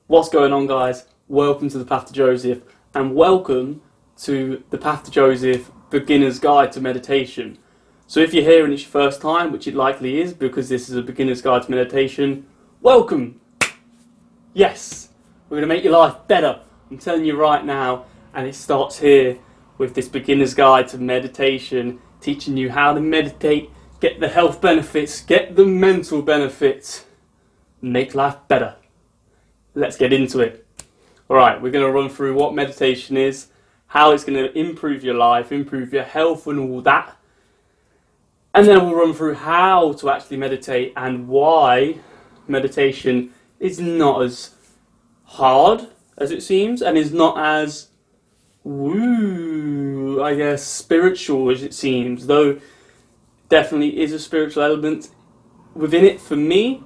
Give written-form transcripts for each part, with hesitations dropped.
What's going on, guys? Welcome to the Path to Joseph, and welcome to the Path to Joseph Beginner's Guide to Meditation. So if you're here and it's your first time, which it likely is because this is a beginner's guide to meditation, welcome! Yes, we're going to make your life better. I'm telling you right now, and it starts here with this beginner's guide to meditation, teaching you how to meditate, get the health benefits, get the mental benefits, make life better. Let's get into it. Alright, we're going to run through what meditation is, how it's going to improve your life, improve your health and all that. And then we'll run through how to actually meditate and why meditation is not as hard as it seems and is not as spiritual as it seems, though definitely is a spiritual element within it for me.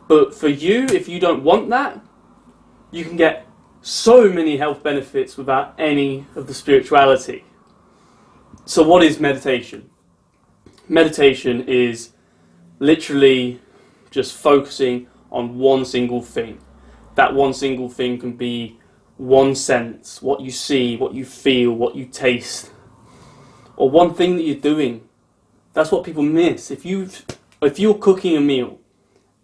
But for you, if you don't want that, you can get so many health benefits without any of the spirituality. So what is meditation? Meditation is literally just focusing on one single thing. That one single thing can be one sense, what you see, what you feel, what you taste, or one thing that you're doing. That's what people miss. If you're cooking a meal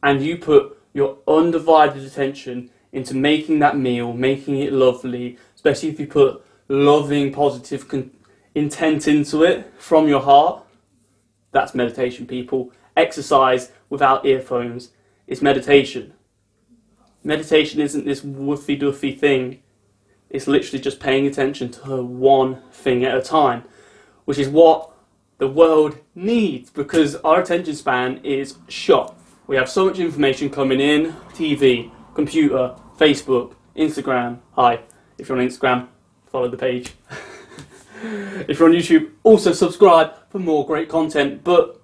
and you put your undivided attention into making that meal, making it lovely, especially if you put loving, positive intent into it from your heart, that's meditation, people. Exercise without earphones is meditation. Meditation isn't this woofy-doofy thing. It's literally just paying attention to one thing at a time, which is what the world needs, because our attention span is shot. We have so much information coming in, TV, computer, Facebook, Instagram. Hi, if you're on Instagram, follow the page. If you're on YouTube, also subscribe for more great content. But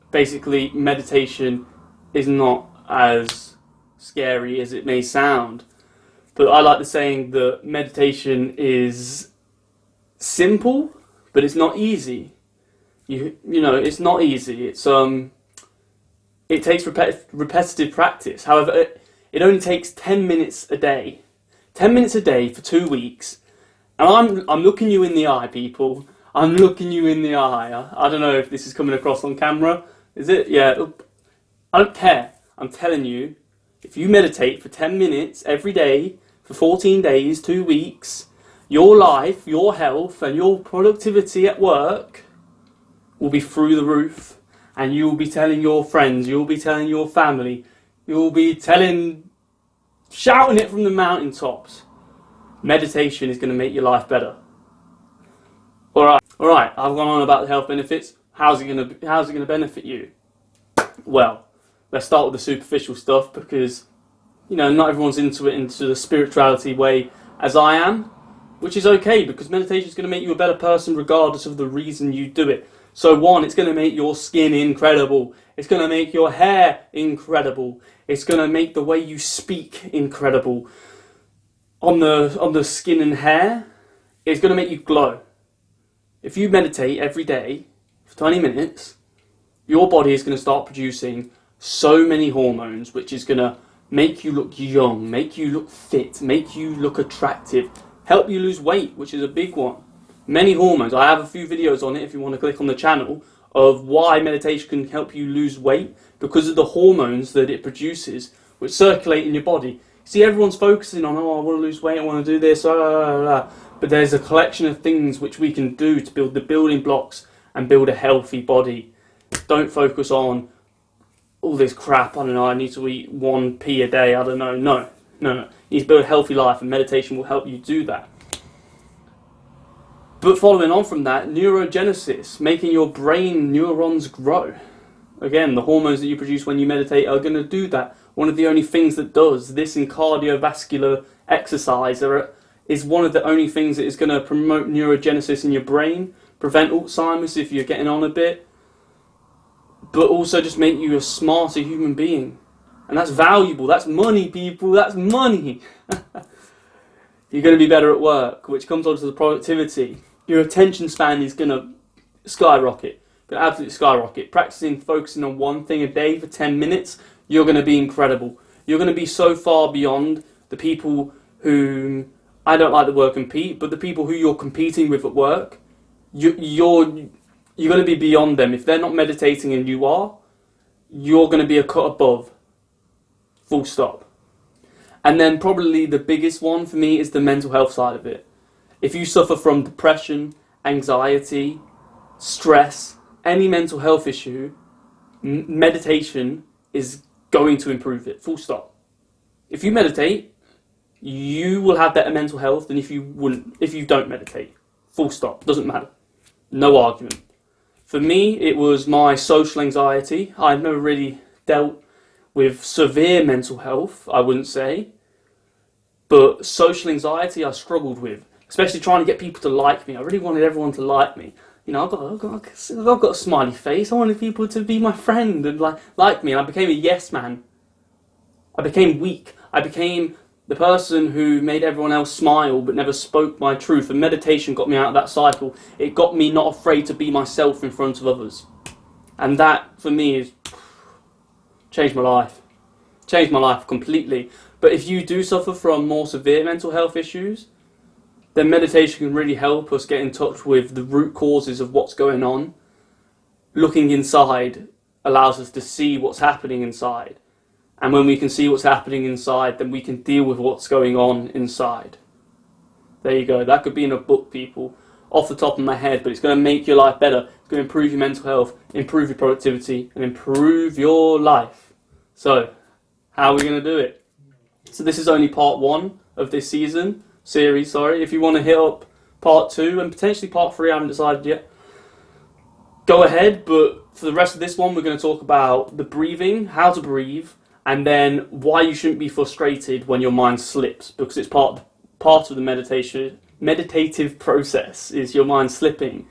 basically, meditation is not as scary as it may sound. But I like the saying that meditation is simple, but it's not easy. You know, it's not easy. It takes repetitive practice. However, it only takes 10 minutes a day. 10 minutes a day for 2 weeks. And I'm looking you in the eye, people. I'm looking you in the eye. I don't know if this is coming across on camera. Is it? Yeah. I don't care. I'm telling you, if you meditate for 10 minutes every day for 14 days, 2 weeks, your life, your health, and your productivity at work will be through the roof. And you will be telling your friends, you will be telling your family, you will be shouting it from the mountaintops. Meditation is going to make your life better. Alright, I've gone on about the health benefits. How's it going to benefit you? Well, let's start with the superficial stuff, because not everyone's into the spirituality way as I am, which is okay, because meditation is going to make you a better person regardless of the reason you do it. So one, it's going to make your skin incredible. It's going to make your hair incredible. It's going to make the way you speak incredible. On the skin and hair, it's going to make you glow. If you meditate every day for 20 minutes, your body is going to start producing so many hormones, which is going to make you look young, make you look fit, make you look attractive, help you lose weight, which is a big one. Many hormones. I have a few videos on it if you want to click on the channel of why meditation can help you lose weight, because of the hormones that it produces which circulate in your body. See, everyone's focusing on, I want to lose weight, I want to do this, but there's a collection of things which we can do to build the building blocks and build a healthy body. Don't focus on all this crap, I don't know, I need to eat 1 pea a day, I don't know. No. You need to build a healthy life, and meditation will help you do that. But following on from that, neurogenesis, making your brain neurons grow. Again, the hormones that you produce when you meditate are going to do that. One of the only things that does this in cardiovascular exercise is one of the only things that is going to promote neurogenesis in your brain, prevent Alzheimer's if you're getting on a bit, but also just make you a smarter human being. And that's valuable. That's money, people. That's money. You're going to be better at work, which comes on to the productivity. Your attention span is going to skyrocket. Going to absolutely skyrocket. Focusing on one thing a day for 10 minutes, you're going to be incredible. You're going to be so far beyond the people who, I don't like the word compete, but the people who you're competing with at work, you're going to be beyond them. If they're not meditating and you are, you're going to be a cut above. Full stop. And then probably the biggest one for me is the mental health side of it. If you suffer from depression, anxiety, stress, any mental health issue, meditation is going to improve it. Full stop. If you meditate, you will have better mental health than if you don't meditate. Full stop. Doesn't matter. No argument. For me, it was my social anxiety. I've never really dealt with severe mental health, I wouldn't say. But social anxiety I struggled with, especially trying to get people to like me. I really wanted everyone to like me. You know, I've got a smiley face. I wanted people to be my friend and like me. And I became a yes man. I became weak. I became the person who made everyone else smile but never spoke my truth. And meditation got me out of that cycle. It got me not afraid to be myself in front of others. And that, for me, is changed my life. Changed my life completely. But if you do suffer from more severe mental health issues, then meditation can really help us get in touch with the root causes of what's going on. Looking inside allows us to see what's happening inside. And when we can see what's happening inside, then we can deal with what's going on inside. There you go. That could be in a book, people, off the top of my head, but it's going to make your life better. It's going to improve your mental health, improve your productivity, and improve your life. So, how are we going to do it? So this is only part 1 of this series. If you want to hit up part 2 and potentially part 3, I haven't decided yet, go ahead. But for the rest of this one, we're going to talk about the breathing, how to breathe, and then why you shouldn't be frustrated when your mind slips, because it's part of the meditative process is your mind slipping.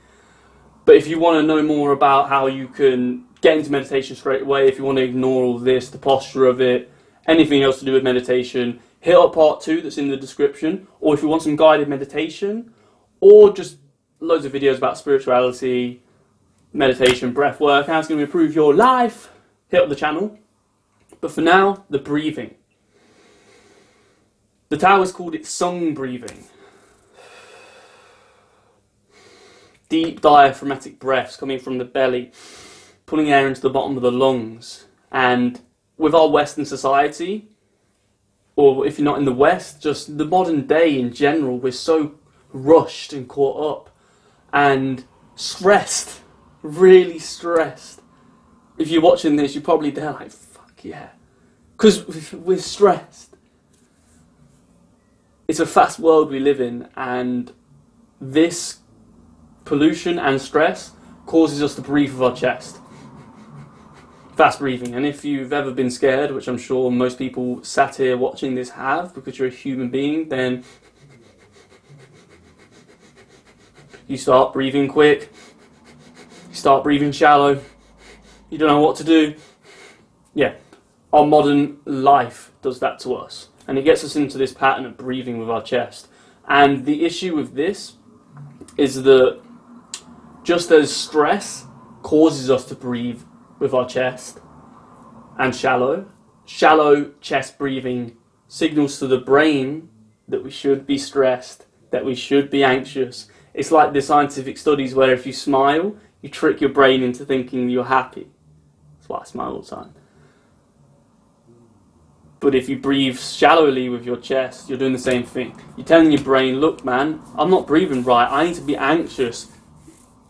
But if you want to know more about how you can get into meditation straight away, if you want to ignore all this, the posture of it, anything else to do with meditation, hit up part 2 that's in the description. Or if you want some guided meditation, or just loads of videos about spirituality, meditation, breath work, how it's going to improve your life, hit up the channel. But for now, the breathing. The Taoists called it sung breathing. Deep diaphragmatic breaths coming from the belly, pulling air into the bottom of the lungs. And with our Western society, or if you're not in the West, just the modern day in general, we're so rushed and caught up and stressed, really stressed. If you're watching this, you're probably there like, fuck yeah, because we're stressed. It's a fast world we live in, and this pollution and stress causes us to breathe with our chest. Fast breathing. And if you've ever been scared, which I'm sure most people sat here watching this have, because you're a human being, then you start breathing quick, you start breathing shallow, you don't know what to do. Yeah, our modern life does that to us, and it gets us into this pattern of breathing with our chest. And the issue with this is that just as stress causes us to breathe with our chest and shallow chest breathing signals to the brain that we should be stressed, that we should be anxious. It's like the scientific studies where if you smile, you trick your brain into thinking you're happy. That's why I smile all the time. But if you breathe shallowly with your chest, you're doing the same thing. You're telling your brain, look man, I'm not breathing right, I need to be anxious.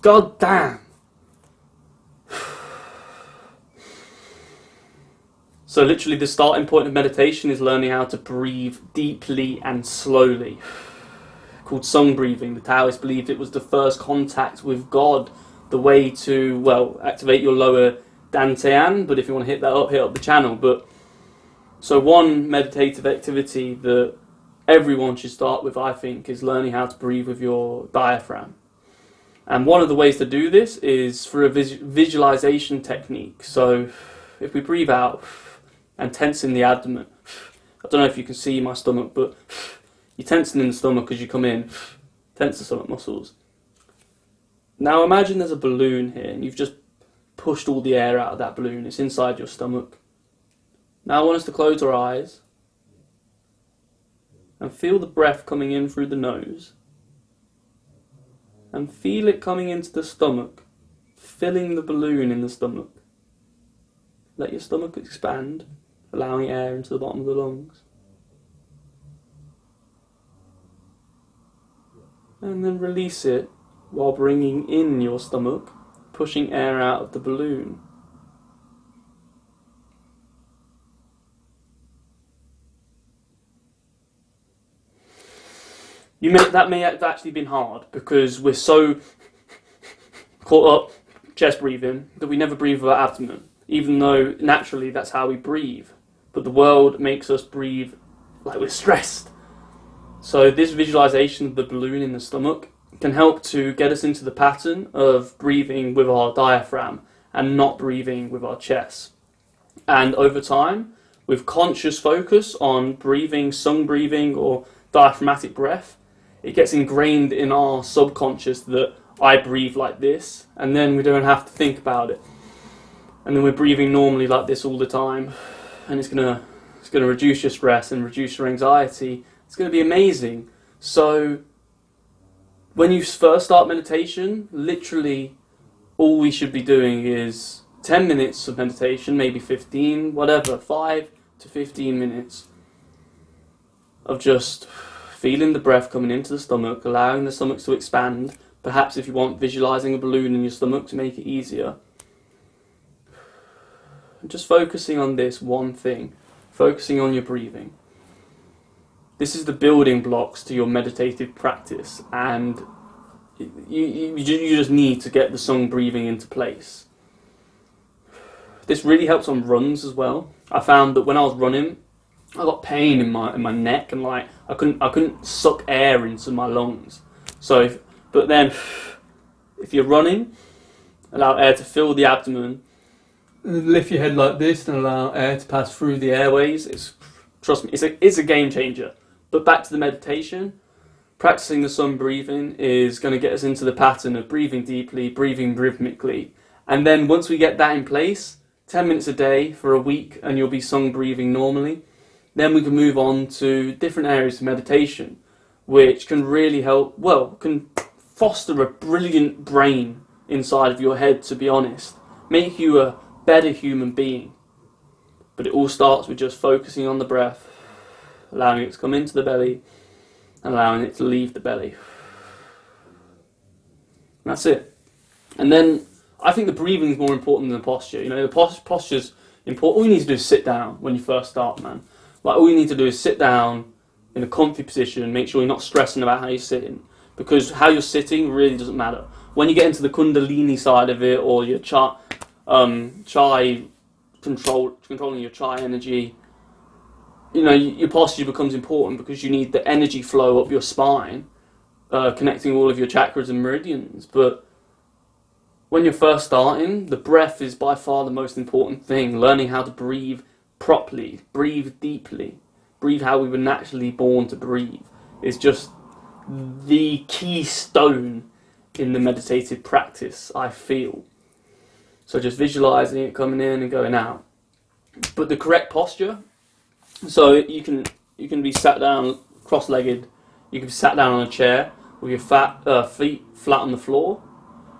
God damn. So literally the starting point of meditation is learning how to breathe deeply and slowly. Called sung breathing. The Taoists believed it was the first contact with God, the way to, well, activate your lower dantian, but if you want to hit that up, hit up the channel. But so one meditative activity that everyone should start with, I think, is learning how to breathe with your diaphragm. And one of the ways to do this is through a visualization technique. So if we breathe out and tense in the abdomen, I don't know if you can see my stomach, but you're tensing in the stomach as you come in, tense the stomach muscles. Now imagine there's a balloon here and you've just pushed all the air out of that balloon. It's inside your stomach. Now I want us to close our eyes and feel the breath coming in through the nose, and feel it coming into the stomach, filling the balloon in the stomach. Let your stomach expand, allowing air into the bottom of the lungs. And then release it while bringing in your stomach, pushing air out of the balloon. That may have actually been hard because we're so caught up chest breathing that we never breathe with our abdomen, even though naturally that's how we breathe. But the world makes us breathe like we're stressed. So this visualization of the balloon in the stomach can help to get us into the pattern of breathing with our diaphragm and not breathing with our chest. And over time, with conscious focus on breathing, sung breathing or diaphragmatic breath, it gets ingrained in our subconscious that I breathe like this, and then we don't have to think about it. And then we're breathing normally like this all the time, and it's gonna reduce your stress and reduce your anxiety. It's gonna be amazing. So when you first start meditation, literally all we should be doing is 10 minutes of meditation, maybe 15, whatever, 5 to 15 minutes of just feeling the breath coming into the stomach, allowing the stomach to expand. Perhaps if you want, visualizing a balloon in your stomach to make it easier. And just focusing on this one thing, focusing on your breathing. This is the building blocks to your meditative practice, and you just need to get the sung breathing into place. This really helps on runs as well. I found that when I was running, I got pain in my neck, and like I couldn't suck air into my lungs. But then if you're running, allow air to fill the abdomen, lift your head like this, and allow air to pass through the airways. Trust me, it's a game changer. But back to the meditation, practicing the sung breathing is going to get us into the pattern of breathing deeply, breathing rhythmically, and then once we get that in place, 10 minutes a day for a week, and you'll be sung breathing normally. Then we can move on to different areas of meditation, which can really help, can foster a brilliant brain inside of your head, to be honest. Make you a better human being. But it all starts with just focusing on the breath, allowing it to come into the belly, and allowing it to leave the belly. And that's it. And then I think the breathing is more important than the posture. You know, the posture's important. All you need to do is sit down when you first start, man. Like, all you need to do is sit down in a comfy position, make sure you're not stressing about how you're sitting, because how you're sitting really doesn't matter. When you get into the kundalini side of it, or your chai controlling your chai energy, you know, your posture becomes important because you need the energy flow up your spine, connecting all of your chakras and meridians. But when you're first starting, the breath is by far the most important thing. Learning how to breathe properly, breathe deeply, breathe how we were naturally born to breathe is just the keystone in the meditative practice, I feel. So just visualizing it coming in and going out. But the correct posture, so you can be sat down cross-legged, you can be sat down on a chair with your feet flat on the floor,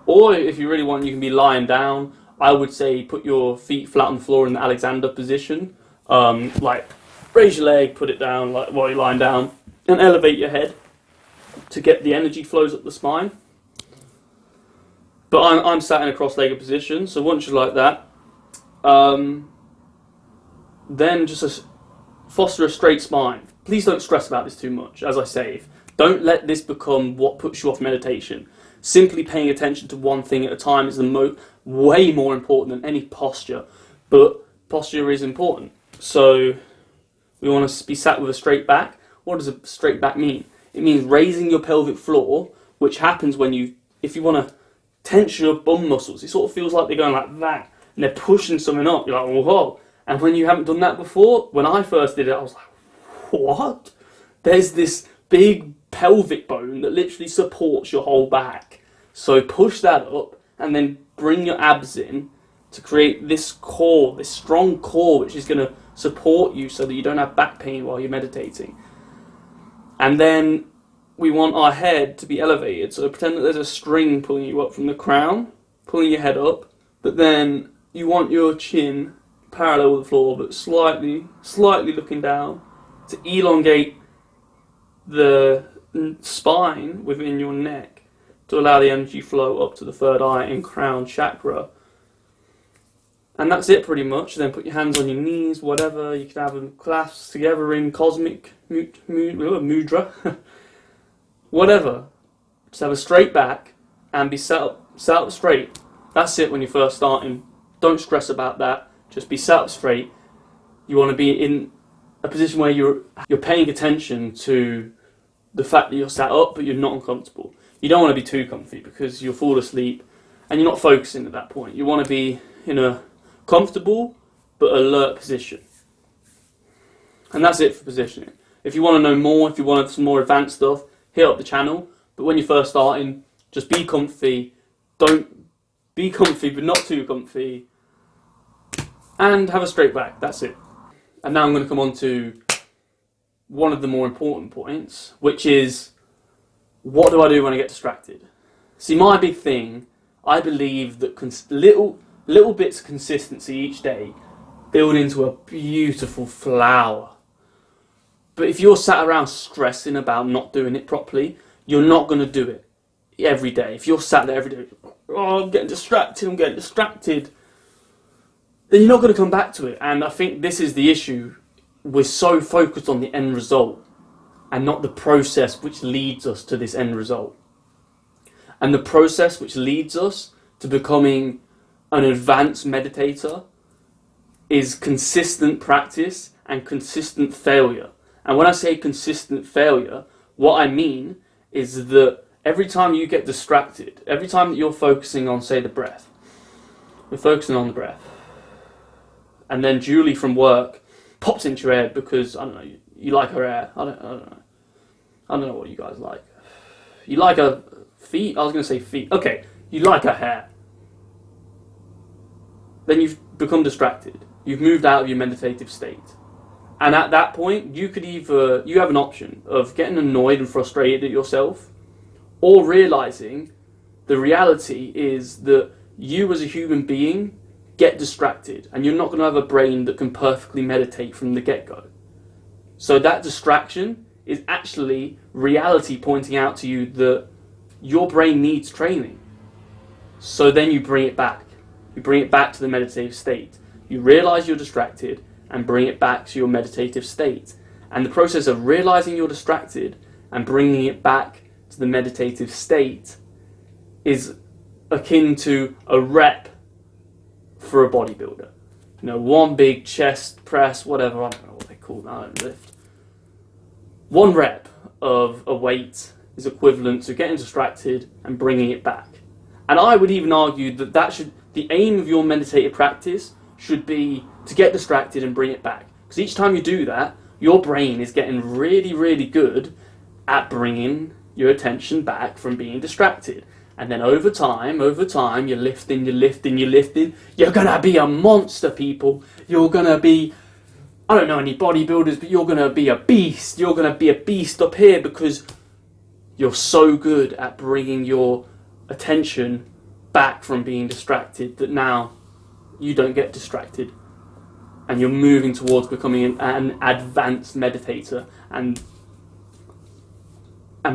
or if you really want, you can be lying down. I would say put your feet flat on the floor in the Alexander position. Like raise your leg, put it down like while you're lying down, and elevate your head to get the energy flows up the spine. But I'm sat in a cross-legged position, so once you're like that, then just foster a straight spine. Please don't stress about this too much, as I say. Don't let this become what puts you off meditation. Simply paying attention to one thing at a time is way more important than any posture. But posture is important. So we want to be sat with a straight back. What does a straight back mean? It means raising your pelvic floor, which happens if you want to tense your bum muscles. It sort of feels like they're going like that, and they're pushing something up. You're like, whoa. And when you haven't done that before, when I first did it, I was like, what? There's this big pelvic bone that literally supports your whole back. So push that up, and then bring your abs in to create this core, this strong core, which is going to support you so that you don't have back pain while you're meditating. And then we want our head to be elevated. So pretend that there's a string pulling you up from the crown, pulling your head up, but then you want your chin parallel with the floor, but slightly looking down to elongate the spine within your neck to allow the energy flow up to the third eye and crown chakra. And that's it pretty much. Then put your hands on your knees, whatever. You can have them clasped together in cosmic mudra. Whatever. Just have a straight back and be sat up straight. That's it when you're first starting. Don't stress about that. Just be sat up straight. You want to be in a position where you're paying attention to the fact that you're sat up but you're not uncomfortable. You don't want to be too comfy because you'll fall asleep and you're not focusing at that point. You want to be in a comfortable but alert position. And that's it for positioning. If you want to know more, if you want some more advanced stuff, hit up the channel. But when you're first starting, just be comfy. Don't be comfy but not too comfy. And have a straight back. That's it. And now I'm going to come on to one of the more important points, which is, what do I do when I get distracted? See, my big thing, I believe that little bits of consistency each day build into a beautiful flower. But if you're sat around stressing about not doing it properly, you're not going to do it every day. If you're sat there every day, oh, I'm getting distracted, then you're not going to come back to it. And I think this is the issue. We're so focused on the end result and not the process which leads us to this end result. And the process which leads us to becoming an advanced meditator is consistent practice and consistent failure. And when I say consistent failure, what I mean is that every time you get distracted, every time that you're focusing on, say, the breath, you're focusing on the breath, and then Julie from work pops into your head because, I don't know, you like her hair. I don't know. I don't know what you guys like. You like her feet? I was going to say feet. Okay, you like her hair. Then you've become distracted. You've moved out of your meditative state. And at that point, you have an option of getting annoyed and frustrated at yourself, or realizing the reality is that you as a human being get distracted, and you're not going to have a brain that can perfectly meditate from the get-go. So that distraction is actually reality pointing out to you that your brain needs training. So then you bring it back. You bring it back to the meditative state. You realize you're distracted and bring it back to your meditative state. And the process of realizing you're distracted and bringing it back to the meditative state is akin to a rep for a bodybuilder. You know, one big chest press, whatever, I don't know what they call that, I don't lift. One rep of a weight is equivalent to getting distracted and bringing it back. And I would even argue that the aim of your meditative practice should be to get distracted and bring it back. Because each time you do that, your brain is getting really, really good at bringing your attention back from being distracted. And then over time, you're lifting. You're going to be a monster, people. You're going to be, I don't know any bodybuilders, but you're going to be a beast. You're going to be a beast up here because you're so good at bringing your attention back from being distracted that now you don't get distracted. And you're moving towards becoming an advanced meditator. And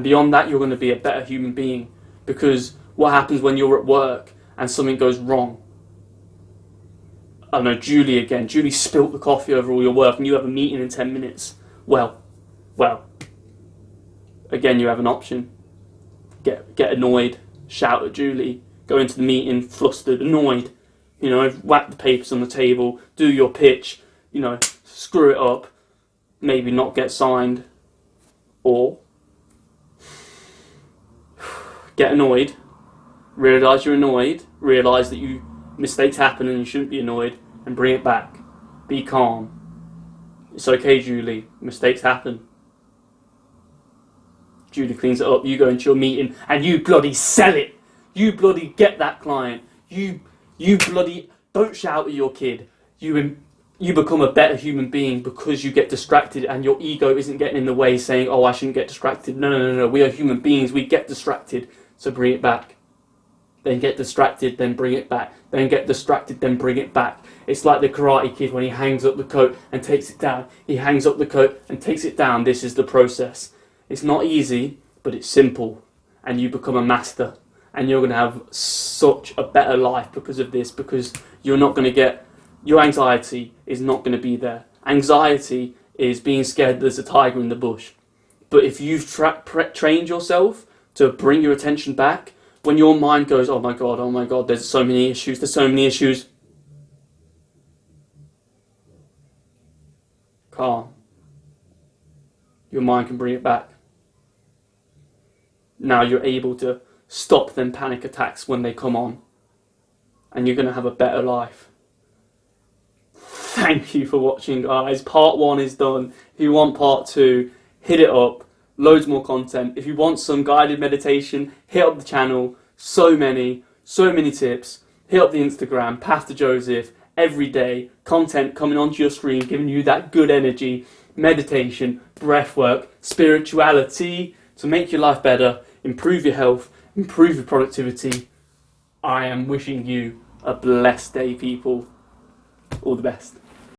beyond that, you're going to be a better human being. Because what happens when you're at work and something goes wrong? I don't know, Julie again. Julie spilt the coffee over all your work and you have a meeting in 10 minutes. Well, again, you have an option. Get annoyed, shout at Julie, go into the meeting flustered, annoyed, you know, whack the papers on the table, do your pitch, you know, screw it up, maybe not get signed, or get annoyed, realise you're annoyed, realise that mistakes happen and you shouldn't be annoyed, and bring it back. Be calm. It's okay, Julie, mistakes happen. Julie cleans it up, you go into your meeting, and you bloody sell it. You bloody get that client. You bloody don't shout at your kid. You you become a better human being because you get distracted and your ego isn't getting in the way saying, oh, I shouldn't get distracted. No. We are human beings. We get distracted. So bring it back. Then get distracted, then bring it back. Then get distracted, then bring it back. It's like the Karate Kid when he hangs up the coat and takes it down. He hangs up the coat and takes it down. This is the process. It's not easy, but it's simple. And you become a master. And you're going to have such a better life because of this, because you're not going to get... Your anxiety is not going to be there. Anxiety is being scared there's a tiger in the bush. But if you've trained yourself to bring your attention back, when your mind goes, oh my God, there's so many issues, calm. Your mind can bring it back. Now you're able to stop them panic attacks when they come on. And you're going to have a better life. Thank you for watching, guys. Part 1 is done. If you want part 2, hit it up. Loads more content. If you want some guided meditation, hit up the channel. So many tips. Hit up the Instagram, Pastor Joseph, every day. Content coming onto your screen, giving you that good energy. Meditation, breath work, spirituality to make your life better, improve your health, improve your productivity. I am wishing you a blessed day, people. All the best.